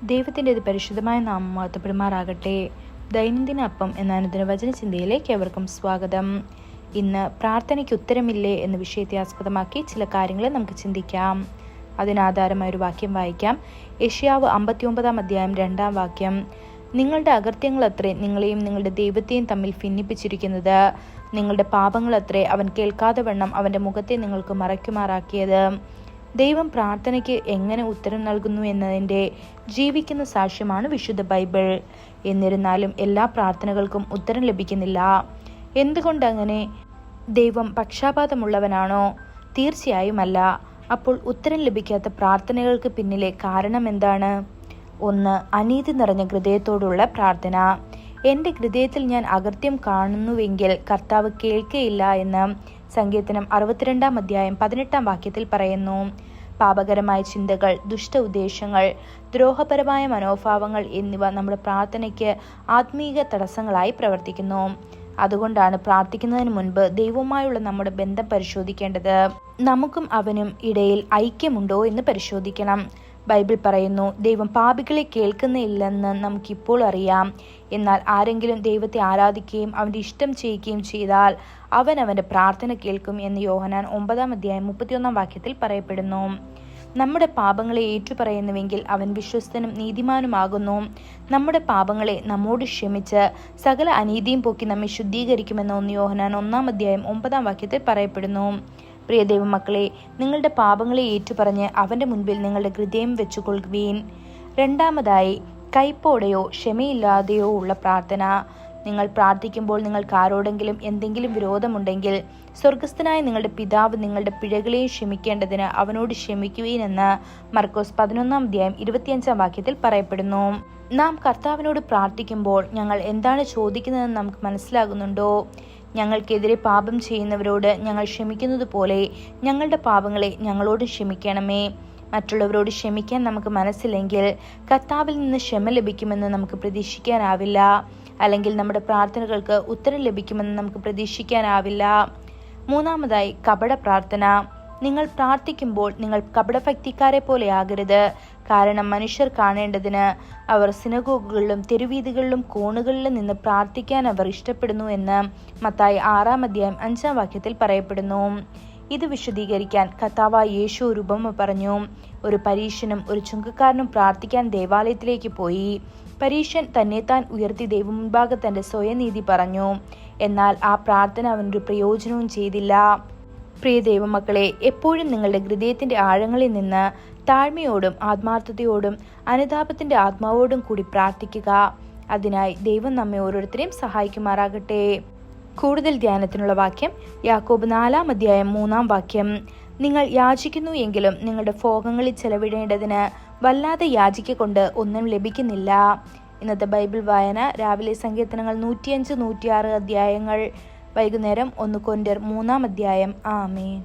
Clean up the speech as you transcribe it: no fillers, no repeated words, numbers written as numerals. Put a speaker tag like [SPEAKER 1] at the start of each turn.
[SPEAKER 1] ദൈവത്തിൻ്റെ പരിശുദ്ധമായ നാമം മഹത്വപ്പെടുമാറാകട്ടെ. ദൈനംദിന അപ്പം എന്ന അനുദിന വചനചിന്തയിലേക്ക് ഏവർക്കും സ്വാഗതം. ഇന്ന് പ്രാർത്ഥനയ്ക്ക് ഉത്തരമില്ലേ എന്ന വിഷയത്തെ ആസ്പദമാക്കി ചില കാര്യങ്ങൾ നമുക്ക് ചിന്തിക്കാം. അതിനാധാരമായ ഒരു വാക്യം വായിക്കാം. യെശയ്യാവ് 59 അധ്യായം 2 വാക്യം. നിങ്ങളുടെ അകൃത്യങ്ങളത്രേ നിങ്ങളെയും നിങ്ങളുടെ ദൈവത്തെയും തമ്മിൽ ഭിന്നിപ്പിച്ചിരിക്കുന്നത്. നിങ്ങളുടെ പാപങ്ങളത്രേ അവൻ കേൾക്കാതെ വണ്ണം അവൻ്റെ മുഖത്തെ നിങ്ങൾക്ക് മറയ്ക്കുമാറാക്കിയത്. ദൈവം പ്രാർത്ഥനയ്ക്ക് എങ്ങനെ ഉത്തരം നൽകുന്നു എന്നതിൻ്റെ ജീവിക്കുന്ന സാക്ഷ്യമാണ് വിശുദ്ധ ബൈബിൾ. എന്നിരുന്നാലും എല്ലാ പ്രാർത്ഥനകൾക്കും ഉത്തരം ലഭിക്കുന്നില്ല. എന്തുകൊണ്ടങ്ങനെ? ദൈവം പക്ഷാപാതമുള്ളവനാണോ? തീർച്ചയായുമല്ല. അപ്പോൾ ഉത്തരം ലഭിക്കാത്ത പ്രാർത്ഥനകൾക്ക് പിന്നിലെ കാരണം എന്താണ്? 1. അനീതി നിറഞ്ഞ ഹൃദയത്തോടുള്ള പ്രാർത്ഥന. എൻ്റെ ഹൃദയത്തിൽ ഞാൻ അകൃത്യം കാണുന്നുവെങ്കിൽ കർത്താവ് കേൾക്കയില്ല എന്ന് സങ്കീർത്തനം 62 അധ്യായം 18 വാക്യത്തിൽ പറയുന്നു. പാപകരമായ ചിന്തകൾ, ദുഷ്ട ഉദ്ദേശങ്ങൾ, ദ്രോഹപരമായ മനോഭാവങ്ങൾ എന്നിവ നമ്മുടെ പ്രാർത്ഥനയ്ക്ക് ആത്മീയ തടസ്സങ്ങളായി പ്രവർത്തിക്കുന്നു. അതുകൊണ്ടാണ് പ്രാർത്ഥിക്കുന്നതിന് മുൻപ് ദൈവവുമായുള്ള നമ്മുടെ ബന്ധം പരിശോധിക്കേണ്ടത്. നമുക്കും അവനും ഇടയിൽ ഐക്യമുണ്ടോ എന്ന് പരിശോധിക്കണം. ബൈബിൾ പറയുന്നു, ദൈവം പാപികളെ കേൾക്കുന്നില്ലെന്ന് നമുക്കിപ്പോൾ അറിയാം. എന്നാൽ ആരെങ്കിലും ദൈവത്തെ ആരാധിക്കുകയും അവൻ്റെ ഇഷ്ടം ചെയ്യുകയും ചെയ്താൽ അവൻ അവൻ്റെ പ്രാർത്ഥന കേൾക്കും എന്ന് യോഹന്നാൻ 9 അധ്യായം 31 വാക്യത്തിൽ പറയപ്പെടുന്നു. നമ്മുടെ പാപങ്ങളെ ഏറ്റുപറയുന്നുവെങ്കിൽ അവൻ വിശ്വസ്തനും നീതിമാനുമാകുന്നു. നമ്മുടെ പാപങ്ങളെ നമ്മോട് ക്ഷമിച്ച് സകല അനീതിയും പോക്കി നമ്മെ ശുദ്ധീകരിക്കുമെന്ന് 1 യോഹന്നാൻ 1 അധ്യായം 9 വാക്യത്തിൽ പറയപ്പെടുന്നു. പ്രിയ ദൈവമക്കളെ, നിങ്ങളുടെ പാപങ്ങളെ ഏറ്റുപറഞ്ഞ് അവൻ്റെ മുൻപിൽ നിങ്ങളുടെ ഹൃദയം വെച്ചുകൊള്ളുവീൻ. 2. കയ്പോടെയോ ക്ഷമയില്ലാതെയോ ഉള്ള പ്രാർത്ഥന. നിങ്ങൾ പ്രാർത്ഥിക്കുമ്പോൾ നിങ്ങൾക്ക് ആരോടെങ്കിലും എന്തെങ്കിലും വിരോധമുണ്ടെങ്കിൽ സ്വർഗസ്ഥനായ നിങ്ങളുടെ പിതാവ് നിങ്ങളുടെ പിഴകളെ ക്ഷമിക്കേണ്ടതിന് അവനോട് ക്ഷമിക്കുവീൻ എന്ന് മർക്കോസ് 11 അധ്യായം 25 വാക്യത്തിൽ പറയപ്പെടുന്നു. നാം കർത്താവിനോട് പ്രാർത്ഥിക്കുമ്പോൾ ഞങ്ങൾ എന്താണ് ചോദിക്കുന്നതെന്ന് നമുക്ക് മനസ്സിലാകുന്നുണ്ടോ? ഞങ്ങൾക്കെതിരെ പാപം ചെയ്യുന്നവരോട് ഞങ്ങൾ ക്ഷമിക്കുന്നത് പോലെ ഞങ്ങളുടെ പാപങ്ങളെ ഞങ്ങളോട് ക്ഷമിക്കണമേ. മറ്റുള്ളവരോട് ക്ഷമിക്കാൻ നമുക്ക് മനസ്സില്ലെങ്കിൽ കർത്താവിൽ നിന്ന് ക്ഷമ ലഭിക്കുമെന്ന് നമുക്ക് പ്രതീക്ഷിക്കാനാവില്ല. അല്ലെങ്കിൽ നമ്മുടെ പ്രാർത്ഥനകൾക്ക് ഉത്തരം ലഭിക്കുമെന്ന് നമുക്ക് പ്രതീക്ഷിക്കാനാവില്ല. 3. കപട പ്രാർത്ഥന. നിങ്ങൾ പ്രാർത്ഥിക്കുമ്പോൾ നിങ്ങൾ കപടഭക്തിക്കാരെ പോലെ ആകരുത്. കാരണം മനുഷ്യർ കാണേണ്ടതിന് അവർ സിനഗോഗുകളിലും തെരുവീഥികളിലും കോണുകളിലും നിന്ന് പ്രാർത്ഥിക്കാൻ അവർ ഇഷ്ടപ്പെടുന്നു എന്ന് മത്തായി 6 അധ്യായം 5 വാക്യത്തിൽ പറയപ്പെടുന്നു. ഇത് വിശദീകരിക്കാൻ കർത്താവായ യേശു ഒരു ഉപമ പറഞ്ഞു. ഒരു പരീശനും ഒരു ചുങ്കക്കാരനും പ്രാർത്ഥിക്കാൻ ദേവാലയത്തിലേക്ക് പോയി. പരീശൻ തന്നെത്താൻ ഉയർത്തി ദൈവമുൻപാകെ തൻ്റെ സ്വയനീതി പറഞ്ഞു. എന്നാൽ ആ പ്രാർത്ഥന അവനൊരു പ്രയോജനവും ചെയ്തില്ല. പ്രിയ ദൈവമക്കളെ, എപ്പോഴും നിങ്ങളുടെ ഹൃദയത്തിൻ്റെ ആഴങ്ങളിൽ നിന്ന് താഴ്മയോടും ആത്മാർത്ഥതയോടും അനുതാപത്തിൻ്റെ ആത്മാവോടും കൂടി പ്രാർത്ഥിക്കുക. അതിനായി ദൈവം നമ്മെ ഓരോരുത്തരെയും സഹായിക്കുമാറാകട്ടെ. കൂടുതൽ ധ്യാനത്തിനുള്ള വാക്യം യാക്കോബ് 4 അധ്യായം 3 വാക്യം. നിങ്ങൾ യാചിക്കുന്നു എങ്കിലും നിങ്ങളുടെ ഭോഗങ്ങളിൽ ചെലവിടേണ്ടതിന് വല്ലാതെ യാചിക്കൊണ്ട് ഒന്നും ലഭിക്കുന്നില്ല. ഇന്നത്തെ ബൈബിൾ വായന രാവിലെ സങ്കീർത്തനങ്ങൾ 105, 106 അധ്യായങ്ങൾ, വൈകുന്നേരം 1 കൊരിന്ത്യർ 3 അധ്യായം. ആമേൻ.